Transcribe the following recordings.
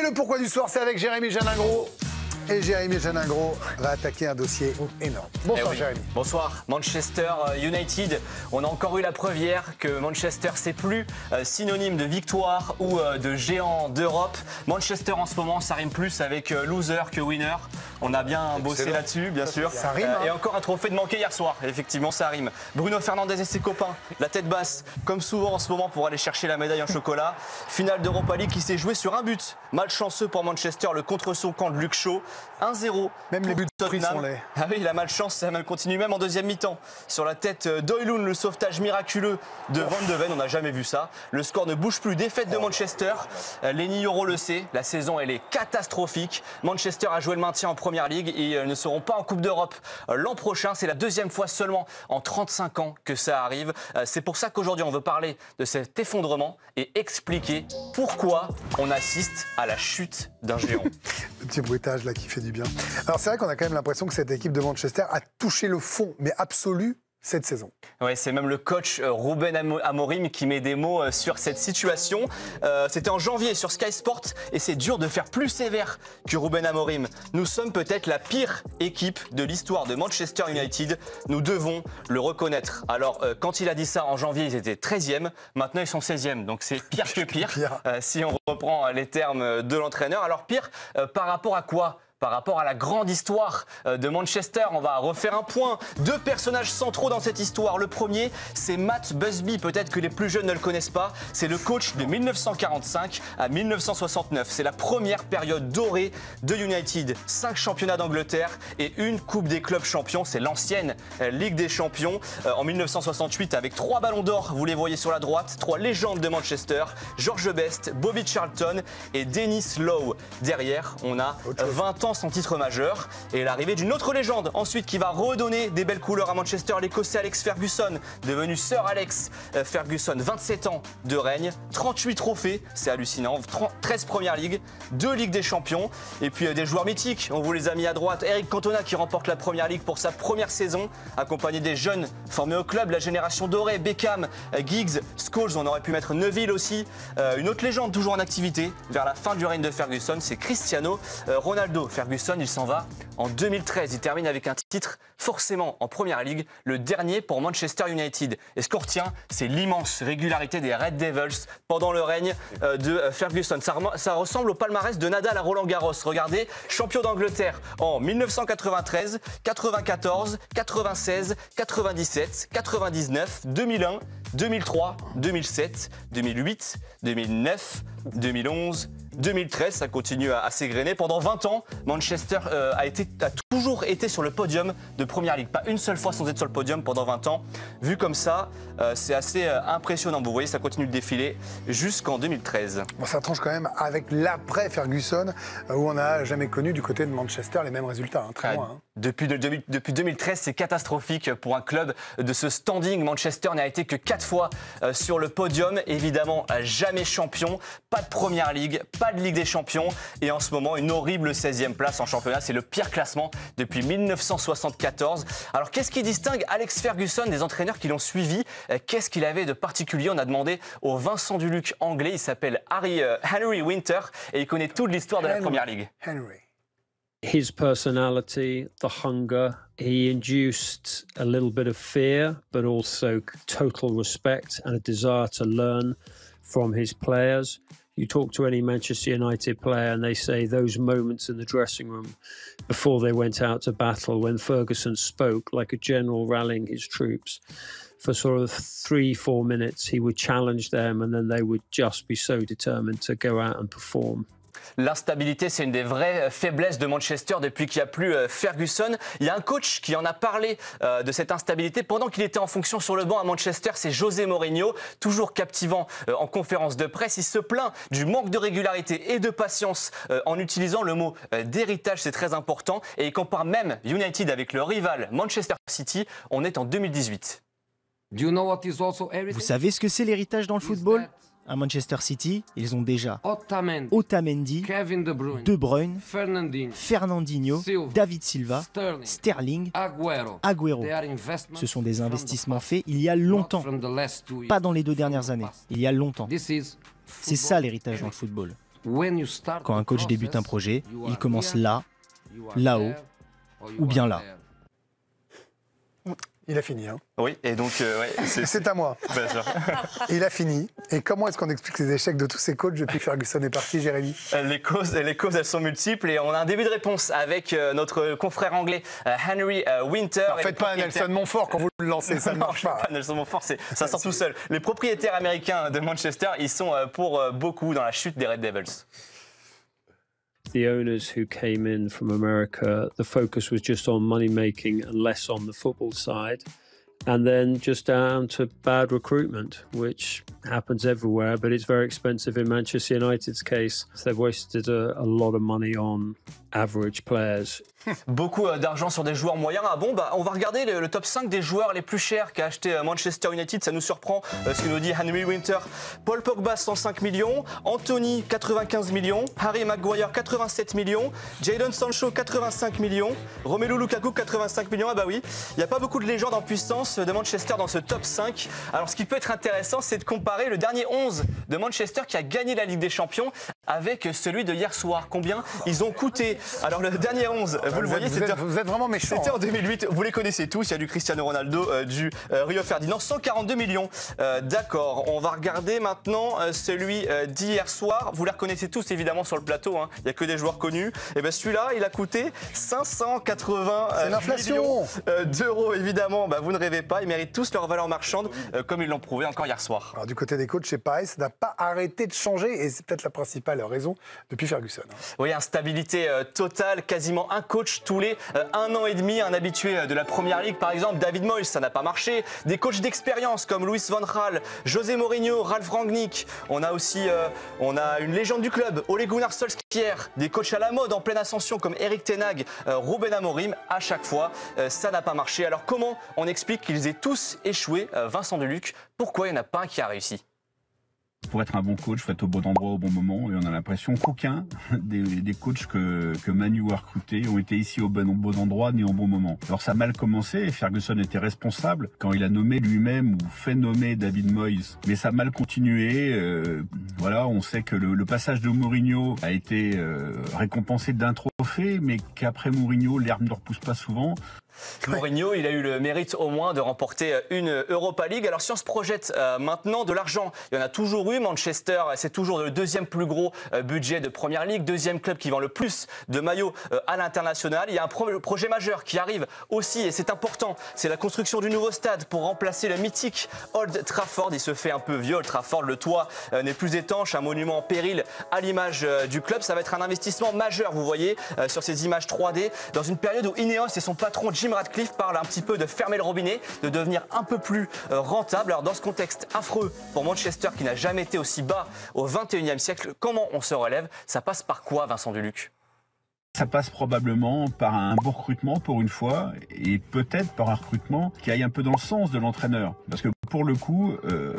le pourquoi du soir, c'est avec Jérémy Janingro. Et Jérémy Janingro va attaquer un dossier énorme. Bonsoir Jérémy. Bonsoir. Manchester United. On a encore eu la preuve hier que Manchester, c'est plus synonyme de victoire ou de géant d'Europe. Manchester en ce moment, ça rime plus avec loser que winner. On a bien bossé là-dessus, bien sûr. Ça rime, hein. Et encore un trophée de manqué hier soir. Effectivement, ça rime. Bruno Fernandes et ses copains, la tête basse, comme souvent en ce moment pour aller chercher la médaille en chocolat. Finale d'Europa League qui s'est jouée sur un but. Malchanceux pour Manchester, le contre-saut camp de Luke Shaw. 1-0. Même les buts de prix sont laids. Ah oui, la malchance, ça même continue même en deuxième mi-temps. Sur la tête d'Oilun, le sauvetage miraculeux de Van de Ven, on n'a jamais vu ça. Le score ne bouge plus, défaite de Manchester. Lenny Yoro le sait, la saison elle est catastrophique. Manchester a joué le maintien en Première Ligue et ils ne seront pas en Coupe d'Europe l'an prochain. C'est la deuxième fois seulement en 35 ans que ça arrive. C'est pour ça qu'aujourd'hui on veut parler de cet effondrement et expliquer pourquoi on assiste à la chute d'un géant. Le petit bruitage là qui fait du bien. Alors c'est vrai qu'on a quand même l'impression que cette équipe de Manchester a touché le fond, mais absolu, cette saison. Ouais, c'est même le coach Ruben Amorim qui met des mots sur cette situation. C'était en janvier sur Sky Sport et c'est dur de faire plus sévère que Ruben Amorim. Nous sommes peut-être la pire équipe de l'histoire de Manchester United. Nous devons le reconnaître. Alors, quand il a dit ça en janvier, ils étaient 13e. Maintenant, ils sont 16e. Donc, c'est pire que pire, si on reprend les termes de l'entraîneur. Alors, pire par rapport à quoi ? Par rapport à la grande histoire de Manchester, on va refaire un point. Deux personnages centraux dans cette histoire. Le premier, c'est Matt Busby. Peut-être que les plus jeunes ne le connaissent pas. C'est le coach de 1945 à 1969. C'est la première période dorée de United. 5 championnats d'Angleterre et une Coupe des clubs champions. C'est l'ancienne Ligue des champions. En 1968, avec 3 ballons d'or, vous les voyez sur la droite. 3 légendes de Manchester. George Best, Bobby Charlton et Dennis Lowe. Derrière, on a 20 ans son titre majeur et l'arrivée d'une autre légende ensuite qui va redonner des belles couleurs à Manchester, l'Écossais Alex Ferguson, devenu Sir Alex Ferguson, 27 ans de règne, 38 trophées, c'est hallucinant, 13 Première Ligue, 2 Ligues des Champions et puis des joueurs mythiques, on vous les a mis à droite, Eric Cantona qui remporte la Première Ligue pour sa première saison, accompagné des jeunes formés au club, la génération dorée, Beckham, Giggs, Scholes, on aurait pu mettre Neville aussi, une autre légende toujours en activité vers la fin du règne de Ferguson, c'est Cristiano Ronaldo. Ferguson, il s'en va en 2013. Il termine avec un titre forcément en Première Ligue, le dernier pour Manchester United. Et ce qu'on retient, c'est l'immense régularité des Red Devils pendant le règne de Ferguson. Ça ressemble au palmarès de Nadal à Roland-Garros. Regardez, champion d'Angleterre en 1993, 94, 96, 97, 99, 2001, 2003, 2007, 2008, 2009, 2011, 2013, ça continue à s'égrener. Pendant 20 ans, Manchester a toujours été sur le podium de Première Ligue. Pas une seule fois sans être sur le podium pendant 20 ans. Vu comme ça, c'est assez impressionnant. Vous voyez, ça continue de défiler jusqu'en 2013. Bon, ça tranche quand même avec l'après-Ferguson, où on n'a jamais connu du côté de Manchester les mêmes résultats. Très loin. Depuis 2013, c'est catastrophique pour un club de ce standing. Manchester n'a été que 4 fois sur le podium. Évidemment, jamais champion. Pas de Première Ligue, pas de Ligue des Champions. Et en ce moment, une horrible 16e place en championnat. C'est le pire classement depuis 1974. Alors, qu'est-ce qui distingue Alex Ferguson des entraîneurs qui l'ont suivi ? Qu'est-ce qu'il avait de particulier ? On a demandé au Vincent Duluc anglais. Il s'appelle Henry Winter et il connaît toute l'histoire de la Première Ligue. His personality, the hunger, he induced a little bit of fear, but also total respect and a desire to learn from his players. You talk to any Manchester United player and they say those moments in the dressing room before they went out to battle when Ferguson spoke like a general rallying his troops. For sort of 3-4 minutes, he would challenge them and then they would just be so determined to go out and perform. L'instabilité, c'est une des vraies faiblesses de Manchester depuis qu'il n'y a plus Ferguson. Il y a un coach qui en a parlé de cette instabilité pendant qu'il était en fonction sur le banc à Manchester, c'est José Mourinho, toujours captivant en conférence de presse. Il se plaint du manque de régularité et de patience en utilisant le mot d'héritage, c'est très important. Et il compare même United avec le rival Manchester City. On est en 2018. Vous savez ce que c'est l'héritage dans le football ? À Manchester City, ils ont déjà Otamendi, De Bruyne, Fernandinho, David Silva, Sterling, Agüero. Ce sont des investissements faits il y a longtemps, pas dans les 2 dernières années, il y a longtemps. C'est ça l'héritage dans le football. Quand un coach débute un projet, il commence là, là-haut, ou bien là. Il a fini. Hein. Oui, et donc... c'est à moi. Bien sûr. Il a fini. Et comment est-ce qu'on explique les échecs de tous ces coachs depuis que Ferguson est parti, Jérémy? Les causes, elles sont multiples et on a un début de réponse avec notre confrère anglais Henry Winter. Ne faites pas un Nelson Montfort quand vous le lancez, ça ne marche pas. Nelson Montfort, ça sort tout seul. Les propriétaires américains de Manchester, ils sont pour beaucoup dans la chute des Red Devils. The owners who came in from America, the focus was just on money making and less on the football side. And then just down to bad recruitment, which happens everywhere, but it's very expensive in Manchester United's case. They've wasted a lot of money on average players. Beaucoup d'argent sur des joueurs moyens. Ah bon, on va regarder le top 5 des joueurs les plus chers qu'a acheté Manchester United. Ça nous surprend ce que nous dit Henry Winter. Paul Pogba, 105 millions. Anthony, 95 millions. Harry Maguire, 87 millions. Jadon Sancho, 85 millions. Romelu Lukaku, 85 millions. Ah bah oui, il n'y a pas beaucoup de légendes en puissance de Manchester dans ce top 5. Alors ce qui peut être intéressant, c'est de comparer le dernier 11 de Manchester qui a gagné la Ligue des Champions avec celui de hier soir. Combien ils ont coûté? Alors le dernier 11, vous le voyez, vous êtes vraiment méchant. C'était en 2008, vous les connaissez tous, il y a du Cristiano Ronaldo, du Rio Ferdinand, 142 millions. D'accord, on va regarder maintenant celui d'hier soir. Vous les reconnaissez tous évidemment sur le plateau, hein. Il n'y a que des joueurs connus. Et bien celui-là, il a coûté 580 millions d'euros évidemment. Vous ne rêvez pas, ils méritent tous leur valeur marchande comme ils l'ont prouvé encore hier soir. Alors du côté des coachs, c'est pareil, ça n'a pas arrêté de changer et c'est peut-être la principale raison depuis Ferguson. Oui, instabilité totale, quasiment un coach tous les 1 an et demi, un habitué de la Première Ligue par exemple, David Moyes, ça n'a pas marché. Des coachs d'expérience comme Louis van Gaal, José Mourinho, Ralf Rangnick. On a aussi une légende du club, Ole Gunnar Solskjaer. Des coachs à la mode en pleine ascension comme Erik ten Hag, Ruben Amorim. À chaque fois, ça n'a pas marché. Alors comment on explique qu'ils aient tous échoué? Vincent Deluc, pourquoi il n'y en a pas un qui a réussi? Pour être un bon coach, il faut être au bon endroit au bon moment. Et on a l'impression qu'aucun des coachs que Manu a recrutés ont été ici au bon endroit ni au bon moment. Alors ça a mal commencé. Ferguson était responsable quand il a nommé lui-même ou fait nommer David Moyes. Mais ça a mal continué. Voilà, on sait que le passage de Mourinho a été récompensé d'un trophée, mais qu'après Mourinho, l'herbe ne repousse pas souvent. Mourinho, il a eu le mérite au moins de remporter une Europa League. Alors si on se projette maintenant, de l'argent, il y en a toujours eu. Manchester, c'est toujours le deuxième plus gros budget de Première Ligue, deuxième club qui vend le plus de maillots à l'international. Il y a un projet majeur qui arrive aussi et c'est important. C'est la construction du nouveau stade pour remplacer le mythique Old Trafford. Il se fait un peu vieux, Old Trafford. Le toit n'est plus étanche, un monument en péril à l'image du club. Ça va être un investissement majeur, vous voyez, sur ces images 3D, dans une période où Ineos et son patron Jim Ratcliffe parle un petit peu de fermer le robinet, de devenir un peu plus rentable. Alors dans ce contexte affreux pour Manchester qui n'a jamais été aussi bas au 21e siècle, comment on se relève? Ça passe par quoi, Vincent Deluc? Ça passe probablement par un bon recrutement pour une fois et peut-être par un recrutement qui aille un peu dans le sens de l'entraîneur. Parce que pour le coup,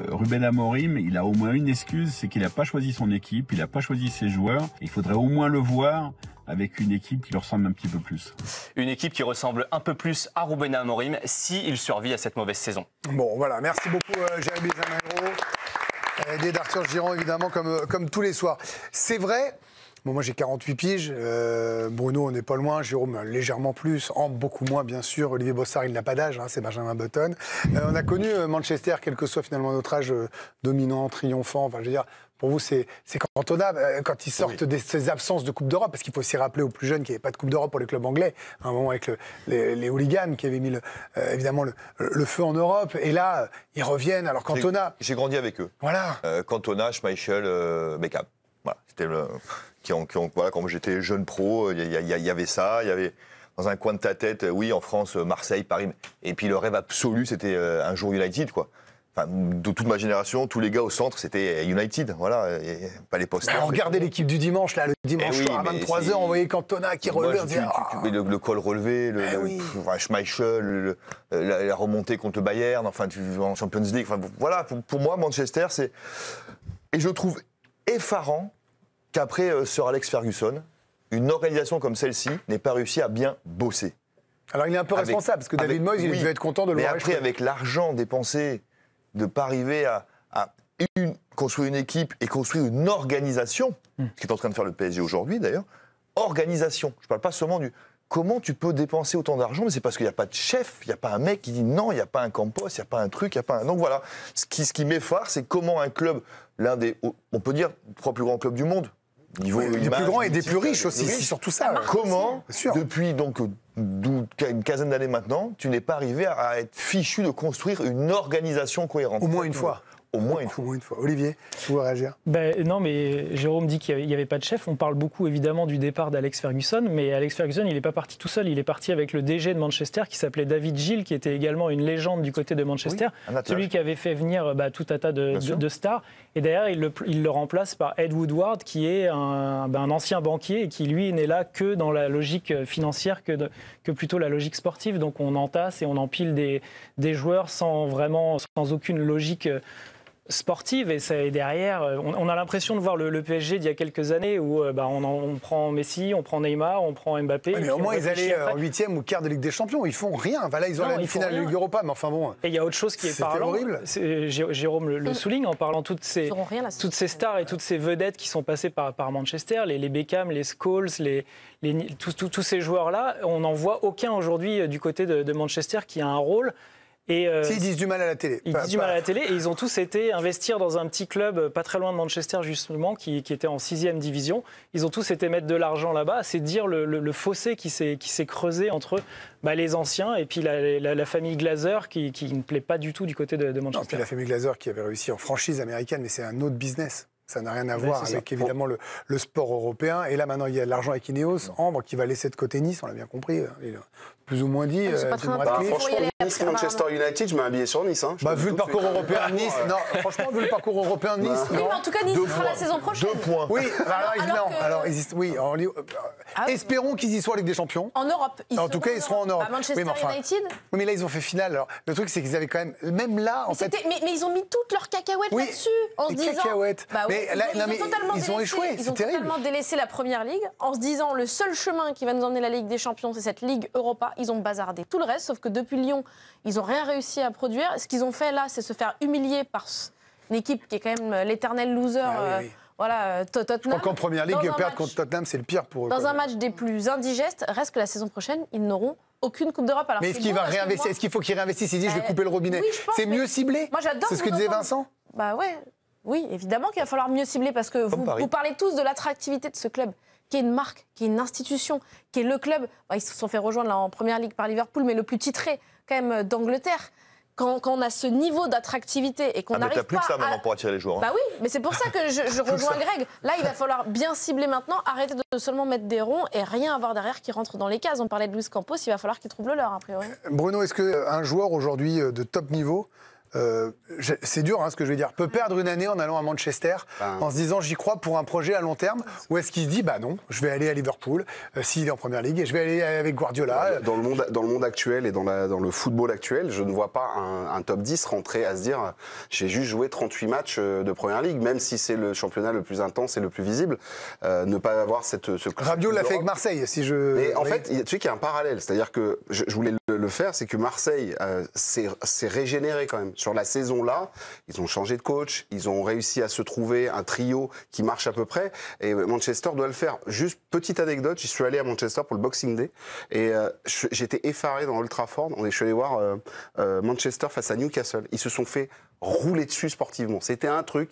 Ruben Amorim, il a au moins une excuse, c'est qu'il n'a pas choisi son équipe, il n'a pas choisi ses joueurs. Il faudrait au moins le voir avec une équipe qui lui ressemble un petit peu plus. Une équipe qui ressemble un peu plus à Ruben Amorim s'il survit à cette mauvaise saison. Bon, voilà. Merci beaucoup, Jérémy Zamagro. Aidé d'Arthur Giron, évidemment, comme tous les soirs. C'est vrai. Bon, moi, j'ai 48 piges. Bruno, on n'est pas loin. Jérôme, légèrement plus. Ambre, beaucoup moins, bien sûr. Olivier Bossard, il n'a pas d'âge. Hein, c'est Benjamin Button. On a connu Manchester, quel que soit finalement notre âge, dominant, triomphant. Enfin, je veux dire, pour vous, c'est Cantona, quand ils sortent de ces absences de Coupe d'Europe, parce qu'il faut aussi rappeler aux plus jeunes qu'il n'y avait pas de Coupe d'Europe pour les clubs anglais, à un moment avec les hooligans qui avaient mis évidemment le feu en Europe. Et là, ils reviennent. Alors Cantona... J'ai grandi avec eux. Voilà. Cantona, Schmeichel, Beckham. Voilà, c'était voilà, quand j'étais jeune pro, il y avait ça, il y avait dans un coin de ta tête, oui, en France, Marseille, Paris. Et puis le rêve absolu, c'était un jour United, quoi. Enfin, de toute ma génération, tous les gars au centre, c'était United, voilà, et pas les posters. Regardez l'équipe du dimanche, là, le dimanche soir à 23h, on voyait Cantona qui relevait, on disait... Le col relevé, Schmeichel, la remontée contre le Bayern, enfin, en Champions League, enfin, voilà, pour moi, Manchester, c'est... Et je trouve effarant qu'après Sir Alex Ferguson, une organisation comme celle-ci n'ait pas réussi à bien bosser. Alors il est un peu responsable, parce que David Moyes, il devait être content de le voir. Mais après, avec l'argent dépensé, de ne pas arriver à construire une équipe et construire une organisation, ce qui est en train de faire le PSG aujourd'hui d'ailleurs, organisation. Je ne parle pas seulement du... Comment tu peux dépenser autant d'argent? Mais c'est parce qu'il n'y a pas de chef, il n'y a pas un mec qui dit non, il n'y a pas un Campos, il n'y a pas un truc, il n'y a pas un... Donc voilà, ce qui m'effare, c'est comment un club, l'un des, on peut dire, 3 plus grands clubs du monde, niveau des plus grands et des plus riches aussi, c'est surtout ça. Comment, depuis donc une quinzaine d'années maintenant, tu n'es pas arrivé à être fichu de construire une organisation cohérente? Au moins une fois. Au moins une fois. Olivier, tu veux réagir? Non, mais Jérôme dit qu'il n'y avait pas de chef. On parle beaucoup évidemment du départ d'Alex Ferguson, mais Alex Ferguson, il n'est pas parti tout seul. Il est parti avec le DG de Manchester qui s'appelait David Gill, qui était également une légende du côté de Manchester. Oui, celui qui avait fait venir tout un tas de stars. Et derrière, il le remplace par Ed Woodward, qui est un ancien banquier et qui, lui, n'est là que dans la logique financière que plutôt la logique sportive. Donc on entasse et on empile des joueurs sans aucune logique sportive, et derrière, on a l'impression de voir le PSG d'il y a quelques années où on prend Messi, on prend Neymar, on prend Mbappé. Mais au moins ils allaient en 8e ou quart de Ligue des Champions, ils font rien. Là ils ont la demi-finale de Ligue Europa, mais enfin bon. Et il y a autre chose qui est parlant. Horrible. Jérôme le souligne en parlant toutes ces stars et toutes ces vedettes qui sont passées par Manchester, les Beckham, les Scholes, tous ces joueurs-là, on n'en voit aucun aujourd'hui du côté de Manchester qui a un rôle. Ils disent du mal à la télé. Ils disent du mal à la télé et ils ont tous été investir dans un petit club pas très loin de Manchester justement qui était en 6e division. Ils ont tous été mettre de l'argent là-bas. C'est dire le fossé qui s'est creusé entre les anciens et puis la famille Glazer qui ne plaît pas du tout du côté de Manchester. Non, puis la famille Glazer qui avait réussi en franchise américaine, mais c'est un autre business. Ça n'a rien à voir avec évidemment le sport européen. Et là maintenant il y a de l'argent avec Ineos, Ambre qui va laisser de côté Nice, on l'a bien compris. Il a plus ou moins dit. Franchement, Nice-Manchester United, je mets un billet sur Nice. Vu le parcours européen de Nice, franchement, vu le parcours européen de Nice, oui, mais en tout cas, Nice sera la saison prochaine. 2 points. Oui, espérons qu'ils y soient en Ligue des Champions. En Europe. En tout cas, ils seront en Europe. Manchester United. Oui, mais là, ils ont fait finale. Alors, le truc, c'est qu'ils avaient quand même là, en fait. Mais ils ont mis toutes leurs cacahuètes là-dessus, en se disant. Cacahuètes. Ils ont échoué. Ils ont totalement délaissé la Première Ligue en se disant le seul chemin qui va nous emmener la Ligue des Champions, c'est cette Ligue Europa. Ils ont bazardé tout le reste, sauf que depuis Lyon, ils n'ont rien réussi à produire. Ce qu'ils ont fait là, c'est se faire humilier par une équipe qui est quand même l'éternel loser. Tottenham. Je crois qu'en Première Ligue, perdre contre Tottenham, c'est le pire pour eux. Dans un match des plus indigestes, reste que la saison prochaine, ils n'auront aucune Coupe d'Europe. Mais est-ce qu'il va réinvestir? Est-ce qu'il faut qu'il réinvestisse? Il dit je vais couper le robinet. Oui, c'est mieux ciblé. Moi, j'adore. C'est ce que disait Vincent. Oui, évidemment qu'il va falloir mieux cibler parce que vous parlez tous de l'attractivité de ce club, qui est une marque, qui est une institution, qui est le club. Ils se sont fait rejoindre là, en Première Ligue par Liverpool, mais le plus titré quand même d'Angleterre. Quand on a ce niveau d'attractivité et qu'on n'arrive pas... plus que ça maintenant pour attirer les joueurs. Oui, mais c'est pour ça que je rejoins Greg. Là, il va falloir bien cibler maintenant, arrêter de seulement mettre des ronds et rien avoir derrière qui rentre dans les cases. On parlait de Luis Campos, il va falloir qu'il trouve le leur, a priori. Bruno, est-ce qu'un joueur aujourd'hui de top niveau, c'est dur ce que je vais dire, peut perdre une année en allant à Manchester en se disant j'y crois pour un projet à long terme, ou est-ce qu'il se dit non, je vais aller à Liverpool s'il est en Première Ligue et je vais aller avec Guardiola Dans le monde actuel et dans le football actuel, je ne vois pas un top 10 rentrer à se dire j'ai juste joué 38 matchs de Première Ligue, même si c'est le championnat le plus intense et le plus visible, ne pas avoir ce Rabiot l'a fait avec Marseille Mais en fait, tu sais qu'il y a un parallèle, c'est-à-dire que je voulais le faire, c'est que Marseille s'est régénéré quand même. Sur la saison-là, ils ont changé de coach, ils ont réussi à se trouver un trio qui marche à peu près, et Manchester doit le faire. Juste petite anecdote, j'y suis allé à Manchester pour le Boxing Day, et j'étais effaré dans Old Trafford. Je suis allé voir Manchester face à Newcastle. Ils se sont fait rouler dessus sportivement. C'était un truc,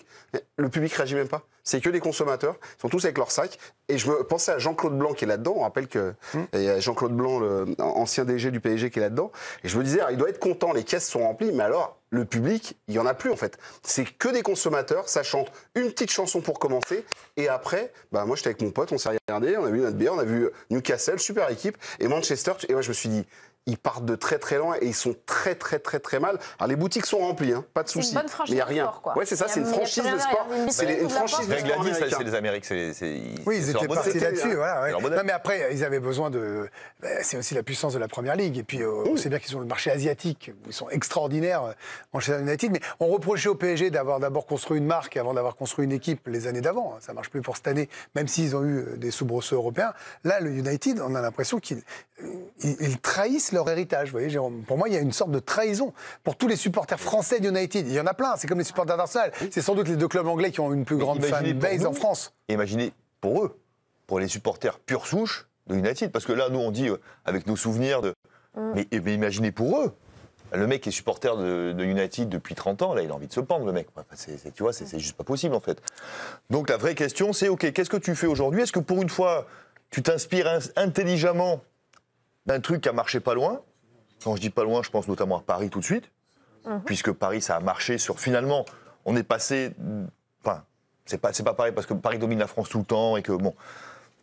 le public réagit même pas. C'est que des consommateurs, ils sont tous avec leur sac. Et je me pensais à Jean-Claude Blanc qui est là-dedans. On rappelle qu'il y a Jean-Claude Blanc, l'ancien DG du PSG, qui est là-dedans. Et je me disais, il doit être content, les caisses sont remplies, mais alors, le public, il n'y en a plus en fait. C'est que des consommateurs, ça chante une petite chanson pour commencer. Et après, moi j'étais avec mon pote, on s'est regardé, on a vu notre bière, on a vu Newcastle, super équipe. Et Manchester, et moi je me suis dit, ils partent de très très loin et ils sont très très très très mal. Alors les boutiques sont remplies, pas de soucis. C'est une bonne franchise mais il n'y a rien. de sport, quoi. Ouais, c'est ça, c'est une franchise de sport. C'est une franchise de sport américain. C'est les Amériques. Oui, ils étaient partis là-dessus. Non, mais après, ils avaient besoin de... C'est aussi la puissance de la Première Ligue. Et puis, on sait bien qu'ils sont le marché asiatique. Ils sont extraordinaires, Manchester United. Mais on reprochait au PSG d'avoir d'abord construit une marque avant d'avoir construit une équipe les années d'avant. Ça ne marche plus pour cette année, même s'ils ont eu des soubresauts européens. Là, le United, on a l'impression qu'ils trahissent leur héritage. Vous voyez, Jérôme, pour moi, il y a une sorte de trahison pour tous les supporters français d'United. Il y en a plein, c'est comme les supporters d'Arsenal. C'est sans doute les 2 clubs anglais qui ont une plus grande fanbase en France. Imaginez pour eux, pour les supporters pure souche de United, parce que là, nous, on dit, avec nos souvenirs de... Mais imaginez pour eux. Le mec est supporter de United depuis 30 ans, là, il a envie de se pendre, le mec. Tu vois, c'est juste pas possible, en fait. Donc, la vraie question, c'est, OK, qu'est-ce que tu fais aujourd'hui? Est-ce que, pour une fois, tu t'inspires intelligemment d'un truc qui a marché pas loin? Quand je dis pas loin, je pense notamment à Paris tout de suite, puisque Paris, ça a marché sur... Finalement, on est passé... Enfin, c'est pas pareil, parce que Paris domine la France tout le temps, et que, bon...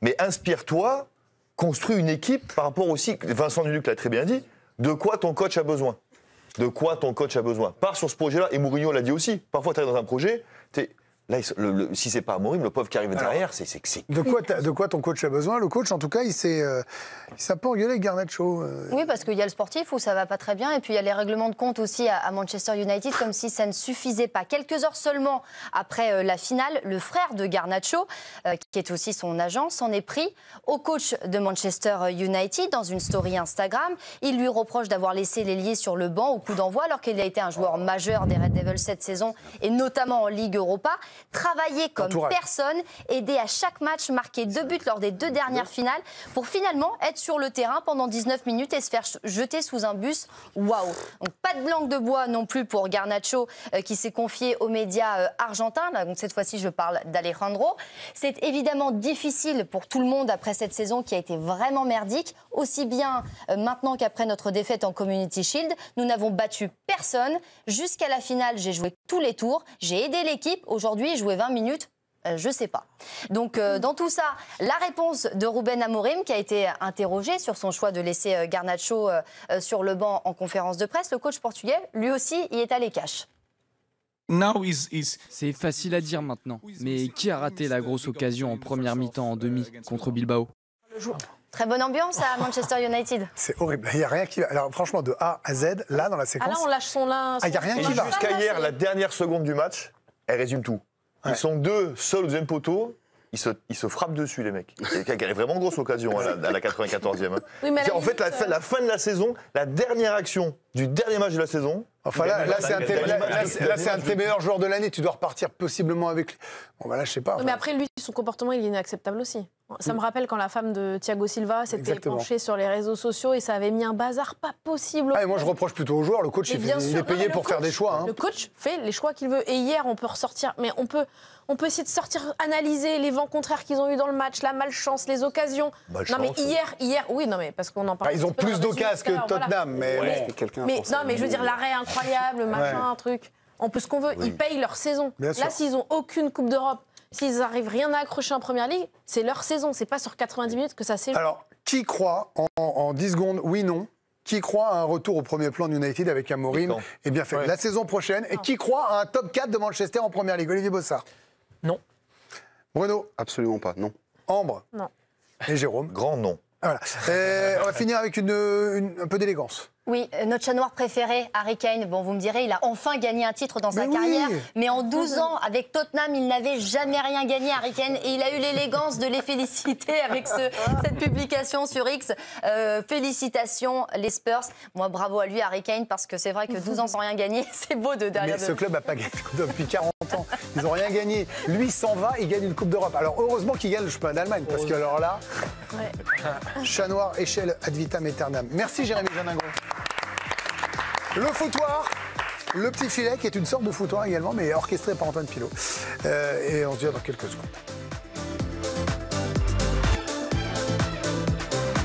Mais inspire-toi, construis une équipe par rapport aussi... Vincent Duluc l'a très bien dit, de quoi ton coach a besoin. De quoi ton coach a besoin. Pars sur ce projet-là, et Mourinho l'a dit aussi. Parfois, tu arrives dans un projet, là, si c'est pas Amorim, le pauvre qui arrive derrière, c'est... De quoi ton coach a besoin? Le coach, en tout cas, il s'est un peu engueulé avec Garnacho. Oui, parce qu'il y a le sportif où ça va pas très bien, et puis il y a les règlements de compte aussi à Manchester United, comme si ça ne suffisait pas. Quelques heures seulement après la finale, le frère de Garnacho, qui est aussi son agent, s'en est pris au coach de Manchester United dans une story Instagram. Il lui reproche d'avoir laissé l'ailier sur le banc au coup d'envoi, alors qu'il a été un joueur majeur des Red Devils cette saison, et notamment en Ligue Europa. Travailler comme personne, aider à chaque match, marquer 2 buts lors des 2 dernières finales, pour finalement être sur le terrain pendant 19 minutes et se faire jeter sous un bus. Waouh! Donc pas de langue de bois non plus pour Garnacho, qui s'est confié aux médias argentins. Là, donc cette fois-ci, je parle d'Alejandro. C'est évidemment difficile pour tout le monde après cette saison qui a été vraiment merdique, aussi bien maintenant qu'après notre défaite en Community Shield. Nous n'avons battu personne. Jusqu'à la finale, j'ai joué tous les tours, j'ai aidé l'équipe. Aujourd'hui, jouer 20 minutes, je sais pas. Donc, dans tout ça, la réponse de Ruben Amorim, qui a été interrogé sur son choix de laisser Garnacho sur le banc en conférence de presse. Le coach portugais, lui aussi, y est allé cash. C'est facile à dire maintenant, mais qui a raté la grosse occasion en première mi-temps en demi contre Bilbao? Très bonne ambiance à Manchester United. C'est horrible. Il n'y a rien qui va. Alors franchement, de A à Z, là, dans la séquence... Ah là, on lâche son lin. Il n'y a rien qui va. Jusqu'à hier, la dernière seconde du match, elle résume tout. Ils sont 2 seuls au deuxième poteau. Ils se frappent dessus, les mecs. Il y a vraiment grosse occasion à la 94e. Oui, mais en fait, la fin de la saison, la dernière action du dernier match de la saison... Enfin là, c'est un de tes meilleurs joueurs de l'année. Tu dois repartir possiblement avec... Bon, bah là, je sais pas. Mais après, lui, son comportement, il est inacceptable aussi. Ça me rappelle quand la femme de Thiago Silva s'était penchée sur les réseaux sociaux et ça avait mis un bazar pas possible. Et moi, je reproche plutôt aux joueurs. Le coach, il est payé pour faire des choix. Le coach fait les choix qu'il veut. Et hier, on peut ressortir... Mais on peut essayer de sortir, analyser les vents contraires qu'ils ont eu dans le match, la malchance, les occasions. Malchance, non, mais hier, oui, non, mais parce qu'on en parle. Ils ont plus d'occasions que Tottenham, mais non, mais je veux dire, l'arrêt incroyable, machin, truc. On peut ce qu'on veut. Ils payent leur saison. Là, s'ils ont aucune Coupe d'Europe, s'ils n'arrivent rien à accrocher en Première Ligue, c'est leur saison. C'est pas sur 90 minutes que ça s'est joué. Alors, qui croit en 10 secondes, oui, non, qui croit à un retour au premier plan de United avec Amorim? Eh bien fait. La saison prochaine. Et qui croit à un top 4 de Manchester en Première Ligue? Olivier Bossard? Non. Bruno? Absolument pas, non. Ambre? Non. Et Jérôme? Grand non. Voilà. On va finir avec un peu d'élégance. Oui, notre chat noir préféré, Harry Kane. Bon, vous me direz, il a enfin gagné un titre dans sa carrière. Mais en 12 ans, avec Tottenham, il n'avait jamais rien gagné, Harry Kane. Et il a eu l'élégance de les féliciter avec cette publication sur X. Félicitations, les Spurs. Moi, bravo à lui, Harry Kane, parce que c'est vrai que 12 ans sans rien gagner, c'est beau de derrière. Mais ce club n'a pas gagné depuis 40 ans. Ils n'ont rien gagné. Lui s'en va, il gagne une Coupe d'Europe. Alors, heureusement qu'il gagne le championnat d'Allemagne, parce que alors là, chat noir, échelle ad vitam aeternam. Merci, Jérémy Janingro. Le foutoir, le petit filet qui est une sorte de foutoir également, mais orchestré par Antoine Pilot. Et on se dit dans quelques secondes.